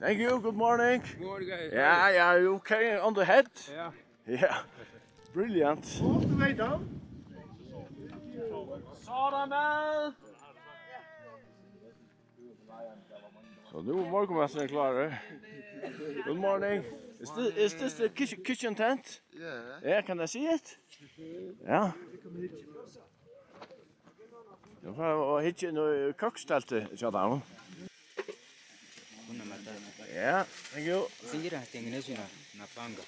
Thank you, good morning. Good morning, guys. Yeah, you okay on the head? Yeah. Yeah, brilliant. All the way down. So nu er morgenmesteren klar. Good morning. Is this the kitchen tent? Yeah. Yeah, can I see it? Yeah. Jag får hitta en koksteltet, så där. Yeah, thank you. Singira tengenezwa na panga.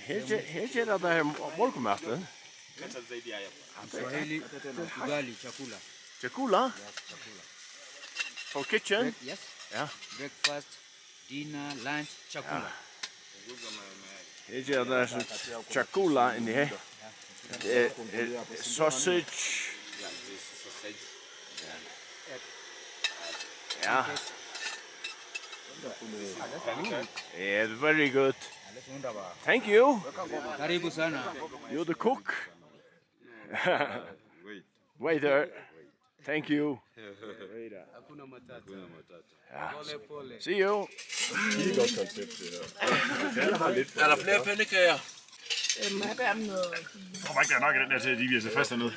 Hitta det här morgenmesteren. Swahili, ugali, chakula. Chakula? For kitchen? Yes. Yeah. Breakfast, dinner, lunch, chakula. Hitta det här chakula in här. Sausage. Yeah. Yeah, very good. Thank you. Karibu sana. You're the cook. Waiter. Thank you. Hakuna matata. Yeah. Pole pole. See you. Er der flere pandekager? Og man kan nok den der til, at de bliver så fast dernede.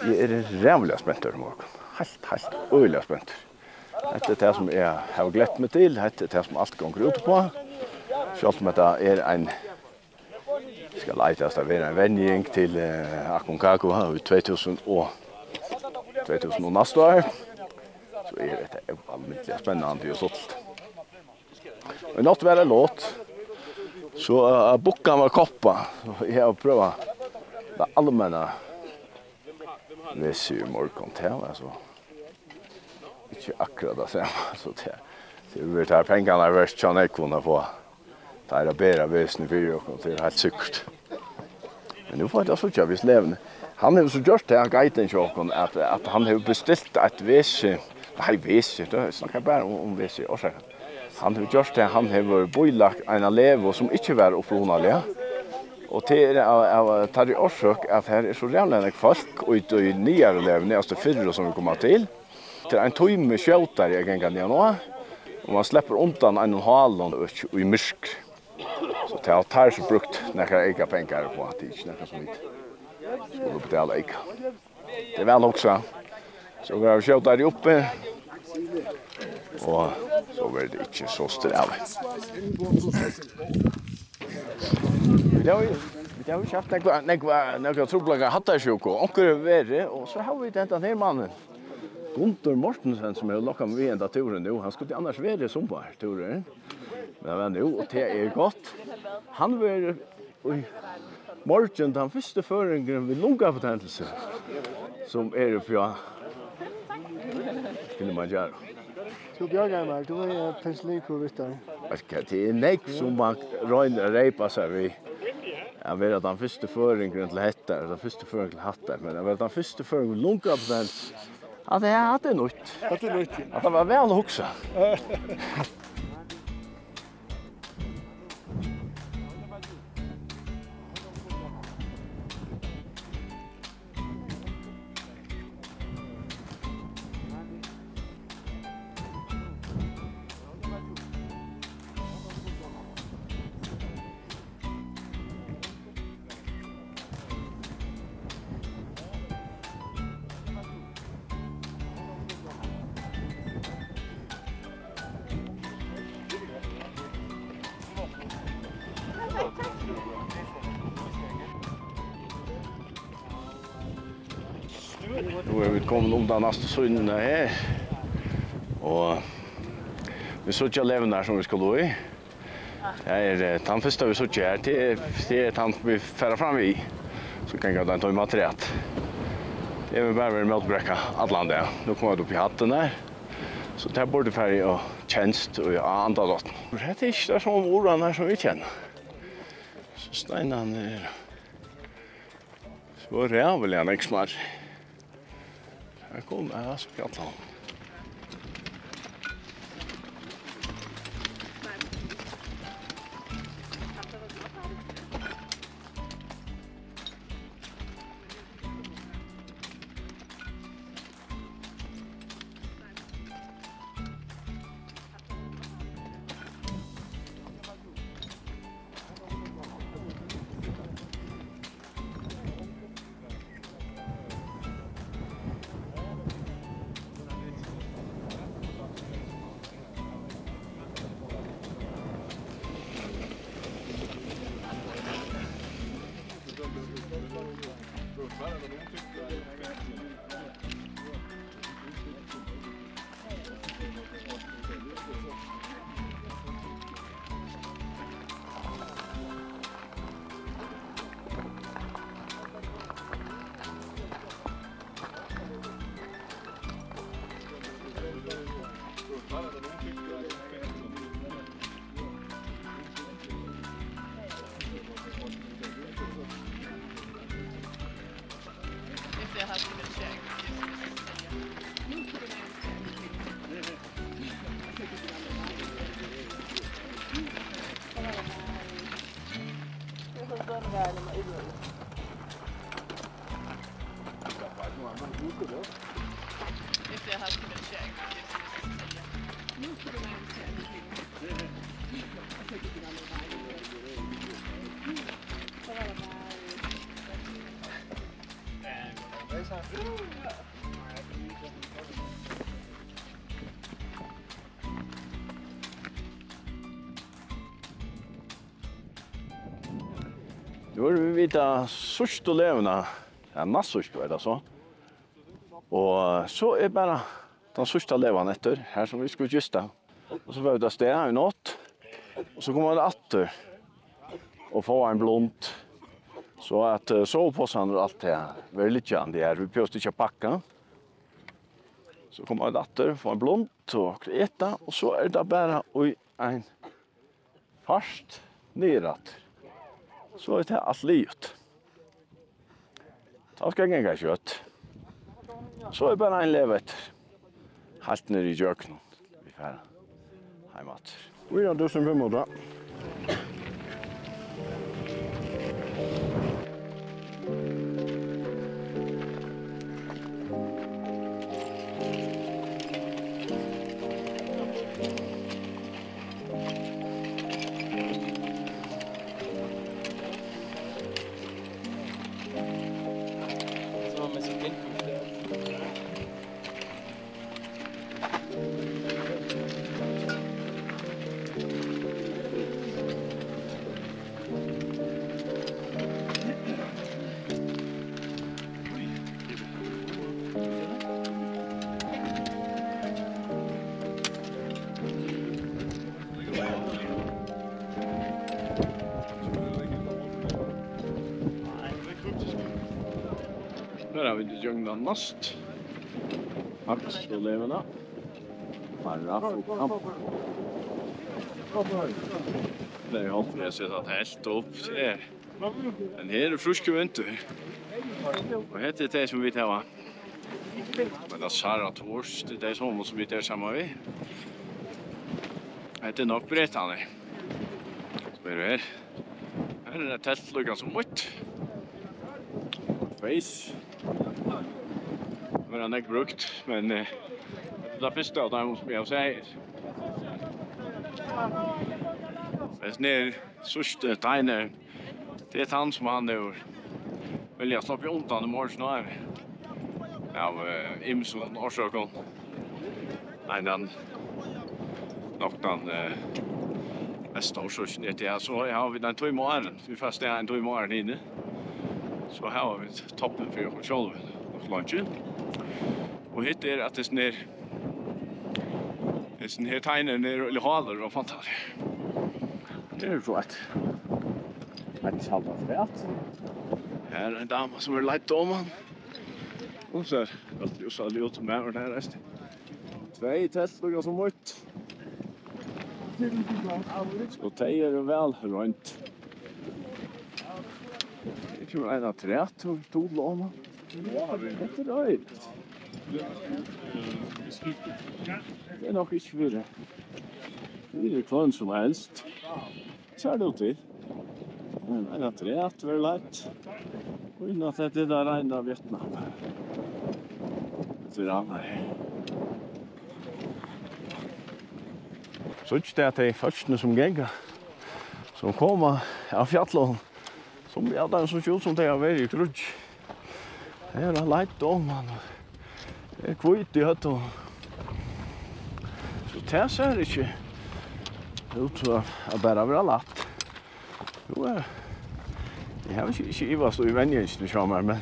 Jeg rævlig spent i morgen. Helt øyelig spent. Dette er det som jeg har gledt meg til. Dette er det som alt går ut på. Selv om det er en skal leitast av en vending til Aconcagua i 2000 og neste år. Så er det almiddelig spennende og sånt. Men något var det låt. Så bokan var koppa. Så jeg har prøvat det allmänna i morgon til, altså. Ikke akkurat det samme, så det vil ta pengarna verst John Ekvona på. Det er bedre vesen for og det er helt sikkert. Men nu får jeg da så ikke hvis levende. Han har så gjort det, guiden til at han har bestilt et vese, nei vese, det snakker bare om vese, årsaken. Han har gjort det, han har boilagt en elev som ikke var opprunalig. Og til tar i årsøk at her er så jævlig folk ut i nyere elev, neste fyrre som vi kommer til. Det er en tøyme skjøter jeg ganger ned nå, og man slipper undan en halen i myrk. Så det har så brukt når jeg ikke penger på at det ikke er noe som vi skulle betale ikke. Det er vel også. Så vi har skjøter oppe, og så blir det ikke så strævlig. Vi har ikke hatt noen troblager hattersjuk og anker verre, og så har vi denne her mannen. Gunter Mortensen som har lokket med enda turen nu. Han skulle annars være sommerturen. Men han nu, og det er godt. Han var i morgen den første føringen ved lungabetennelse, som er fra Kilimanjaro. Du Bjørgeimer, du er penicillinprovittar. Det er nek som man røyner reipa seg ved. Jeg vet at den første føringen til hettar, den første føringen til hattar, men jeg vet at den første føringen ved lungabetennelse, ja, det er nødt. At det var vel hoksa. Nu er vi kommet undan neste sønnen her, og vi så ikke levende her som vi skal gå i. Det er den første vi så ikke her, det er den vi færer frem i, så kan jeg den ta i materiet. Det er vi bare ved møtebrekka Atlanta. Nu kommer jeg opp i hatten her, så det er både ferdig og tjenest og andre datten. Det er ikke det som ordene her som vi kjenner. Så steinene er så rævlig han ikke smart. Her kommer jeg, så fjallet han. Nu är vi vid sørste levna, nassørste er det så. Og så er bara den sørste levan etter, her som vi skulle gista. Og så var det sted her i natt, og så kommer det atter og få en blont. Så at sovepåsen og alt det var litt grann det her, vi prøvde ikke å pakke. Så kommer det atter, få en blont og etta, og så er det bara en fast nedatter. Så er det alt livet. Da skal jeg ikke kjøtt. Så er bare en levet. Helt ned i jøkken. Vi får hjemme. Vi har 1500. Här har vi det jungna mast. Ax och levna. Bara kamp. Det är halt jag ser att helt upp ser. En hel frisk vinter. Och det är det som vi tar. Men det Sara Tors, det är som vi tar samma vi. Det är nog berättande. Så är det här. Här är det tältlugan som mot. Face. Men han är inte brukt, men det är första av dem som jag säger. Det är sista tegner. Det är han som han nu vill jag slå på ontan i morgon här. Av Imson och Sökon. Nej, den nog den bästa årsöken det är så har vi den 2 månader. Vi fast det är en 2 månader inne. Så här har vi toppen för oss själva och lunchen. Och hit är att det är sån här tegner ner eller halar och fantastiskt. Det är så att halva frätt. Här är en dam som är lite doman. Och så att jag sa det med och där resten. 2 testlugar som mot. Så tejer det väl runt. Det kommer en av 3 och 2 låna. Det är röjt. Det är nog inte för det är kvar som helst. Så är det till. En av 3 att vara lätt. Och innan att det där regnar Vietnam. Det är annat. Så inte det att det är första som gänga. Som kommer av fjällen. Som vi hade en så kul som det har varit i krutsch. Det är en light om man. Det är kvitt i hötten. Så det ser inte ut så att bara vara latt. Jo, jag har inte ivast i vänjens nu kommer men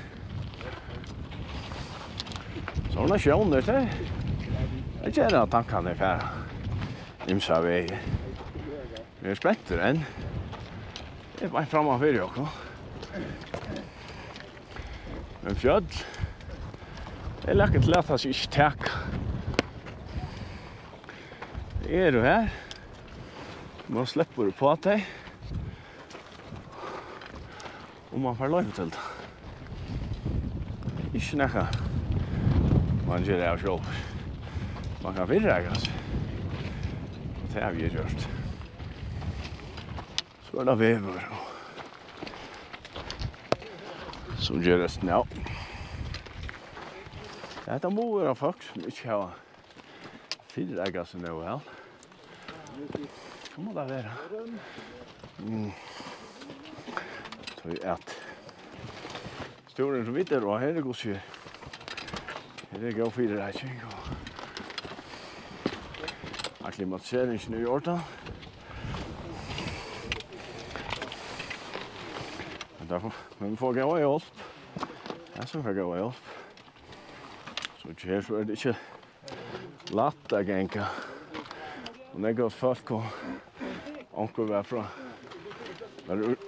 Såna sjoner det. Jag känner att han kan det färra. Imsa väg. Vi är spänter än. Det är bara framför ju också. Men fjöll. Det är läckert lätt att inte täcka. Är du här? Man släpper på dig. Och man får lov till det. Inte näka. Man gör det av själv. Man kan virrägas. Det har vi gjort. Så är det vever. Som gör det snart. Det är många folk som inte har virrägas nu väl. Så må det være. Så vi et. Storen som vitter, og her er god syr. Her er god firereising. Akklimatiseringen i Jordan. Men vi får gå hjelp. Jeg skal få gå hjelp. Så her så er det ikke latt å genka. Och det går folk och onkel var från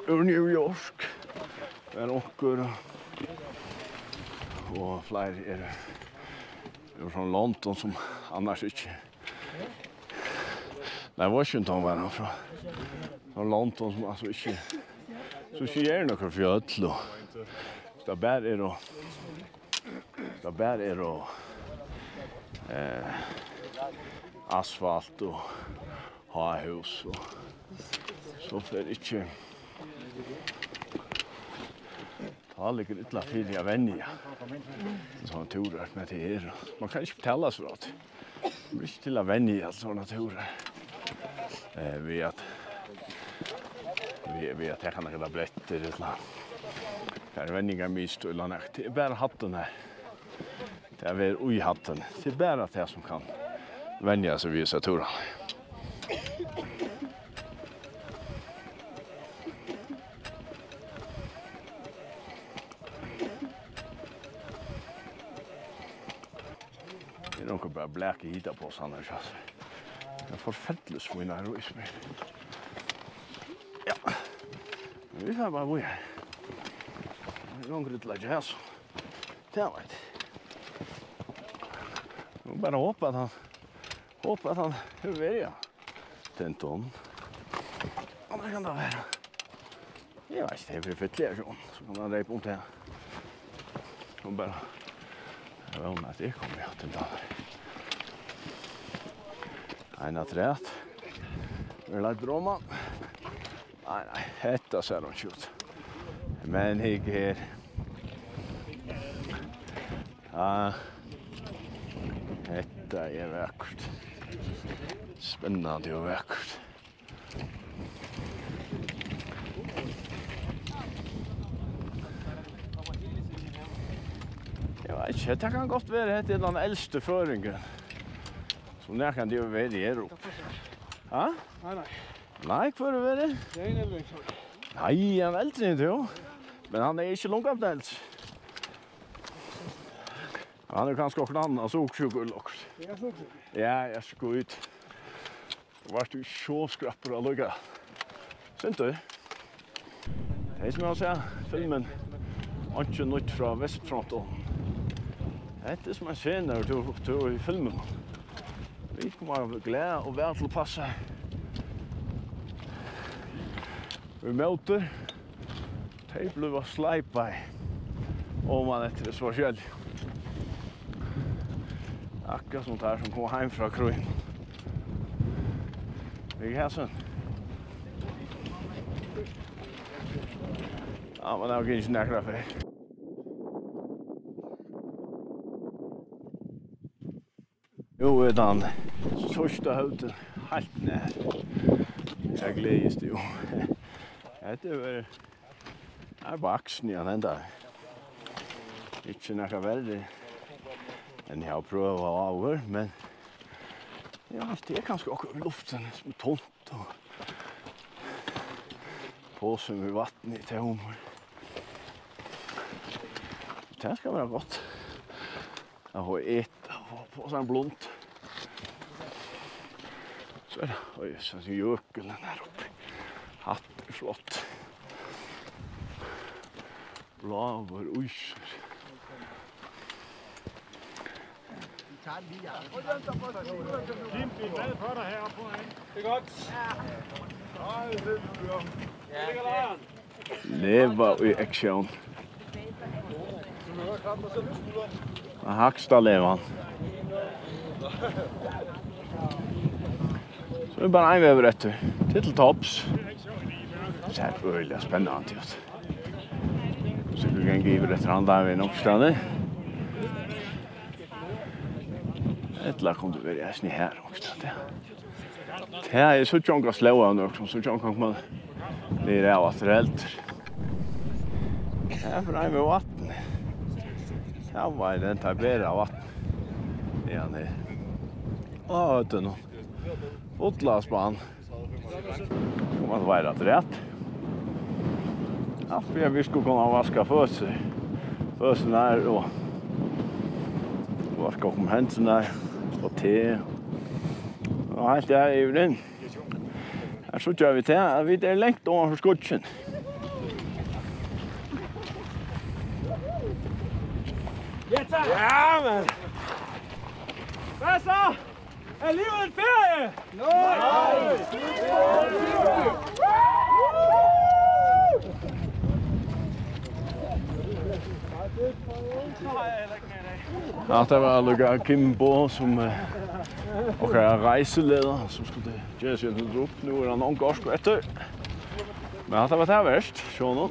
ur New York. Men onkel och fler är från London som annars inte. Nej, Washington var han från London som alltså inte så ser några fjöll och det bär är då asfalt och hus och så för inte ta lite ytla för jag vänja såna turer med det här. Man kan inte betala så att det blir till att vänja såna turer. Vi att jag kan inte blätter det là. Det är vänningar mist och langt. Det är bara hatten här. Det är väl oj hatten. Det är bara det som kan vänja sig vid turen. Det är nog bara bläka hita på oss annars. Jag får fettligt svåna här i mig. Ja, vi får bara bo här. Det är nog lite lägga här så. Det var det. Jag bara hoppas att han hur är jag? Tenton. Och det kan det vara. Jag vet inte, det är fettligt så kan man repa om det. Och bara jag vet inte att det kommer jag till där. En att rätt. Vi lät drömma. Nej, detta ser de ut. Men här. Ja. Detta är vackert. Spännande och vackert. Jag vet inte, det kan gott vara det är den äldste föringen. Som när kan det ju vara i Europa. Ja? Nej. Nej, för det var det. Det är en äldre. Nej, han är äldre inte jo. Men han är inte långt upp äldre. Han är kanske också annan soksjukull också. Ja, jag ska gå ut. Vart du så skrappar att lugga. Synt du? Det är som jag säger, filmen inte nytt från västfronten. Det är som jag ser när du i filmen. Vi kommer att glädja och väl till passa. Vi möter. Det blir slipa om man efter det så själv. Akkurat sånt här som kommer hem från krogen. Vi är här sen. Ja, men det var inte näkra för det. Jo, är den största höjden helt när. Jag gläds det ju. Det är bara axeln igen ända. Inte näkra värre. Men jag har prövat över, men ja, det är kanske också luften som är tomt och påsen med vatten i tomor. Det ska vara gott. Jag har ett på sån blunt. Så är det. Oj, så är jökulen här uppe. Hatt är flott. Blåver, oj. Lever i action. Haksta levan. Så det är bara en över ett till tops. Det är väldigt spännande. Så vi kan giva det han där vid uppståndet. Ett lag kommer det vara snä här också. Det här är så tjonka slåa nu också så tjonka man det är av att helt. Här för en med vatten. Här var det inte bättre vatten. Ja nej. Åh det nu. Fotlasban. Kommer det vara rätt? Ja, vi skulle kunna vaska fötterna där och vaska om händerna och te. Och allt det här är ju den. Här så gör vi det. Vi är längt ovanför skotsen. Ja, man! Hvad så? Er livet en ferie? Nej! Ja, der var Luca Kimbo som rejseleder, som skulle gøre sig lidt op. Nu er der nogen godt sgu efter. Men det var der værst, så nu.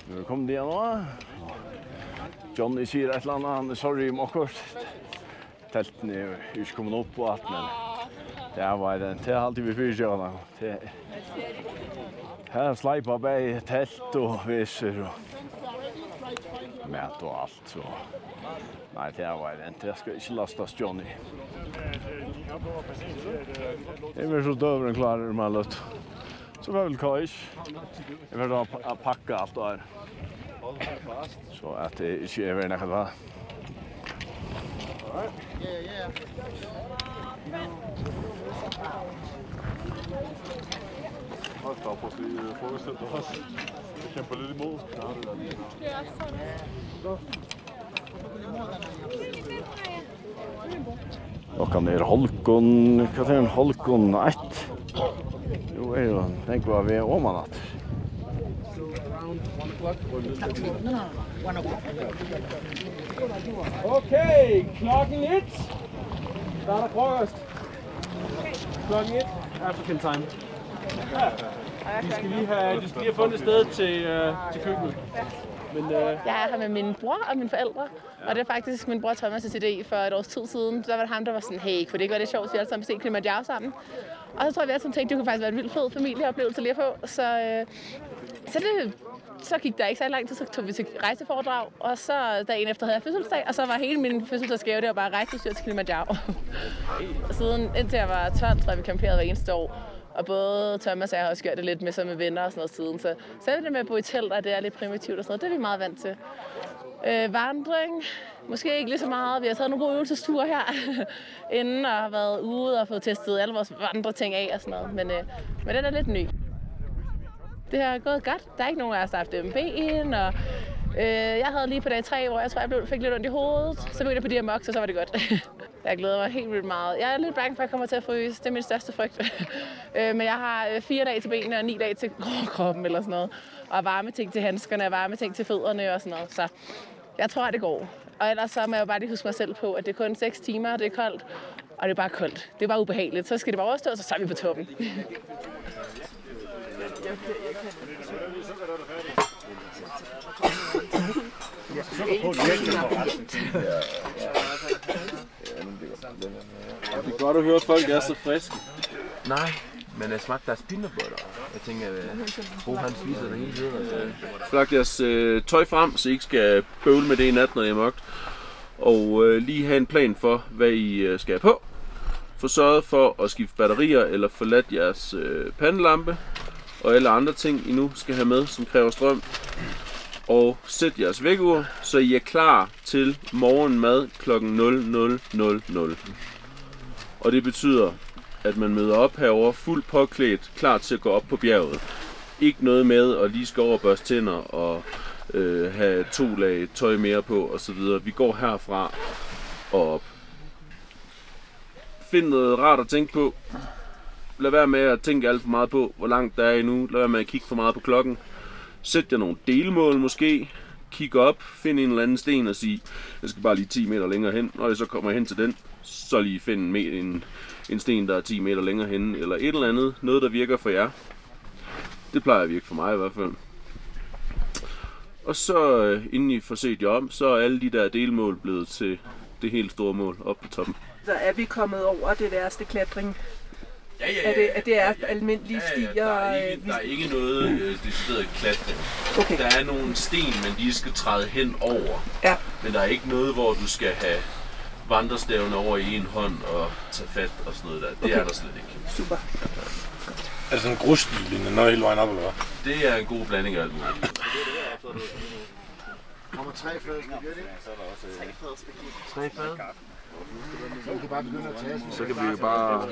Nu kom det nå. Johnny sier et eller annet, han er sorry om akkurat. Teltene er ikke kommet opp på alt, men det var den. Det er alltid vi fyrer seg. Her sleipa bei telt og viser og mat og alt. Så. Nei, det var den. Det skal ikke lastas Johnny. Jeg er så døver enn klarer med alt. Så var vel kajs. Jeg vil da pakke alt og her. Så at det ikke er veldig nekket hva. Hold da op, også lige forestillet også. Jeg kæmper lidt imod. Klokkan er Holkon, hva er det? Holkon 1. Jo, er jo, tenk hva vi er om han at. Okay, klokken 1. Starter frokost. Klokken 1. African time. De skal lige have fundet et sted til køkkenet. Men, Jeg er her med min bror og mine forældre, og det er faktisk min bror Thomas' idé for et års tid siden. Så var det ham, der var sådan, hey, kunne det ikke være lidt sjovt, så vi alle sammen se Kilimanjaro sammen? Og så tror jeg, vi alle sammen tænkte, det kunne faktisk være en vildt fed familieoplevelse lige at få. Så gik der ikke så lang tid, så tog vi til rejseforedrag, og så dagen efter havde jeg fødselsdag, og så var hele min fødselsdagsgave, det var bare rejseudstyr til Kilimanjaro. Og siden indtil jeg var 12, tror jeg, vi camperede hver eneste år. Og både Thomas og jeg har også gjort det lidt med, så med venner og sådan noget siden. Så selv det med at bo i telt, og det er lidt primitivt og sådan noget, det er vi meget vant til. Vandring, måske ikke lige så meget. Vi har taget nogle gode øvelsesture her inden og har været ude og fået testet alle vores vandreting af og sådan noget. Men den er lidt ny. Det har gået godt. Der er ikke nogen af os, der har haft MB'en, og jeg havde lige på dag 3, hvor jeg tror, jeg fik lidt ondt i hovedet. Så begyndte jeg på de her moks, og så var det godt. Jeg glæder mig helt vildt meget. Jeg er lidt bange for, at jeg kommer til at fryse. Det er min største frygt. Men jeg har 4 dage til benene og 9 dage til kroppen eller sådan noget. Og varme ting til handskerne og varme ting til fødderne og sådan noget. Så jeg tror, at det går. Og ellers så må jeg jo bare lige huske mig selv på, at det er kun 6 timer, det er koldt. Og det er bare koldt. Det er bare ubehageligt. Så skal det bare overstå, og så er vi på toppen. Det er godt at høre, at folk er så friske. Nej, men jeg smagte deres peanutbutter. Jeg tænker, Bo han spiser det hele tiden. Flagt jeres tøj frem, så I ikke skal bøvle med det i nat, når det er mørkt. Og lige have en plan for, hvad I skal have på. Få sørget for at skifte batterier eller forladt jeres pandelampe. Og alle andre ting, I nu skal have med, som kræver strøm. Og sæt jeres vækkeur, så I er klar til morgenmad kl. 00:00. Og det betyder, at man møder op herover fuldt påklædt, klar til at gå op på bjerget. Ikke noget med at lige skal over og børste tænder og have 2 lag tøj mere på osv. Vi går herfra og op. Find noget rart at tænke på. Lad være med at tænke alt for meget på, hvor langt der er endnu. Lad være med at kigge for meget på klokken. Sæt jer nogle delmål måske. Kig op, find en eller anden sten og sige, jeg skal bare lige 10 meter længere hen. Når jeg så kommer hen til den, så lige find en sten, der er 10 meter længere hen. Eller et eller andet, noget der virker for jer. Det plejer at virke for mig i hvert fald. Og så inden I får set jer om, så er alle de der delmål blevet til det helt store mål oppe på toppen. Så er vi kommet over det værste klatring? Ja. Det er almindelige stier? Der er ikke noget decideret klatring. Okay. Der er nogle sten, men de skal træde hen over. Ja. Men der er ikke noget, hvor du skal have vandrestavene over i en hånd og tage fat og sådan noget der. Det er der slet ikke. Super. Er det sådan en grusstiling, når hele vejen op, eller hvad? Det er en god blanding af alt muligt. Kommer 3 fad spaghetti? 3 fad? Så kan vi bare begynde at tage. Så kan vi jo bare...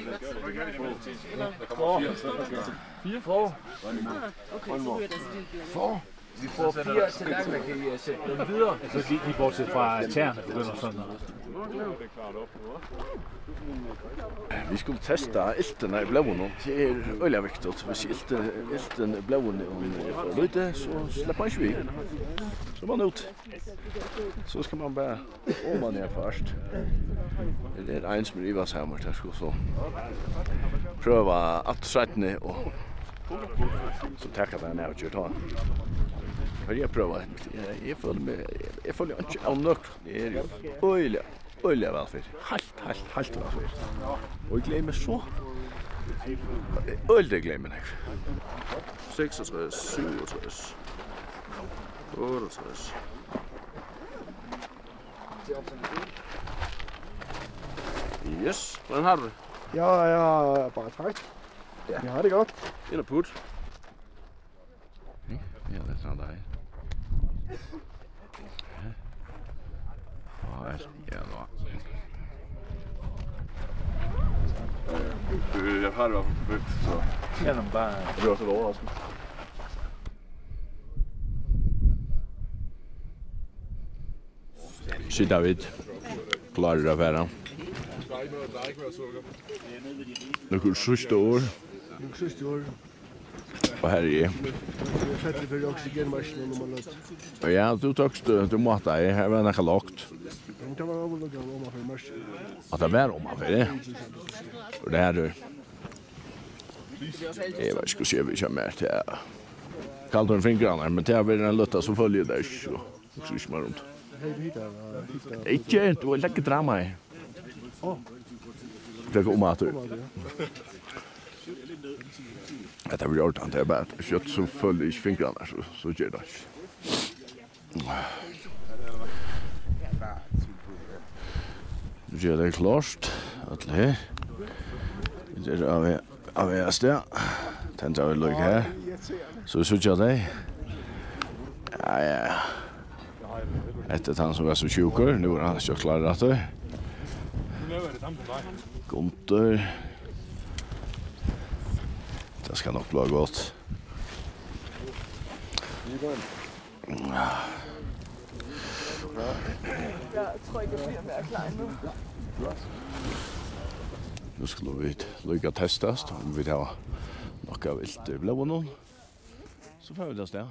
4 får. For? Vi får 4 til langt, kan I sætte dem videre. Så lige bortset fra tæerne begynder sådan noget. Vi skulle testa iltene i blåene. Det er øyelig viktig. Hvis ilten i blåene er for lite, så slipper man ikke vi. Så man ut. Så skal man bare man ned først. Det er en som river sammen. Jeg skal så prøve at sætte og så takker jeg den av og for jeg prøver. Jeg føler ikke av nok. Det er jo øyelig velfyrt. Helt velfyrt. Og jeg glemmer så. Øyelig glemmer jeg. 66, 67, 68. Yes, hvordan har du det? Jeg er bare træt. Ja. Jeg har det godt. Ind og put. Ja, det er sådan dig. Jeg har det i hvert fald perfekt, så jeg bliver også lidt overrasket. Så David, klarer at være. Noen siste år. Og her er jeg. Fettelig for oksygenmaskinen når man løt. Ja, du tøkst, du måtte jeg. Her var noe lagt. Det var overlagt om for maskinen. At det var om for det. Og det her du. Jeg vet ikke se vi kommer mer til. Kallt hun fingrene, men det har vært en løtta som følger deg. Så synes man rundt. Ikke, du har legget drama i. Det er omater. Det har vi gjort han, det er bare kjøtt som følger ikke fingrene, så gjør det ikke. Nu gjør det klart, at her. Det er av en sted. Tenner vi lykke her. Så synes jeg det. Ja. Etter han som var så tjukker, nu er han ikke klar at det. Gunther. Det skal nok bli godt. Jeg tror ikke, jeg bliver mere klar nu. Nu skulle vi lykke testast, om vi har nok av vilt blå noen. Så får vi det sted.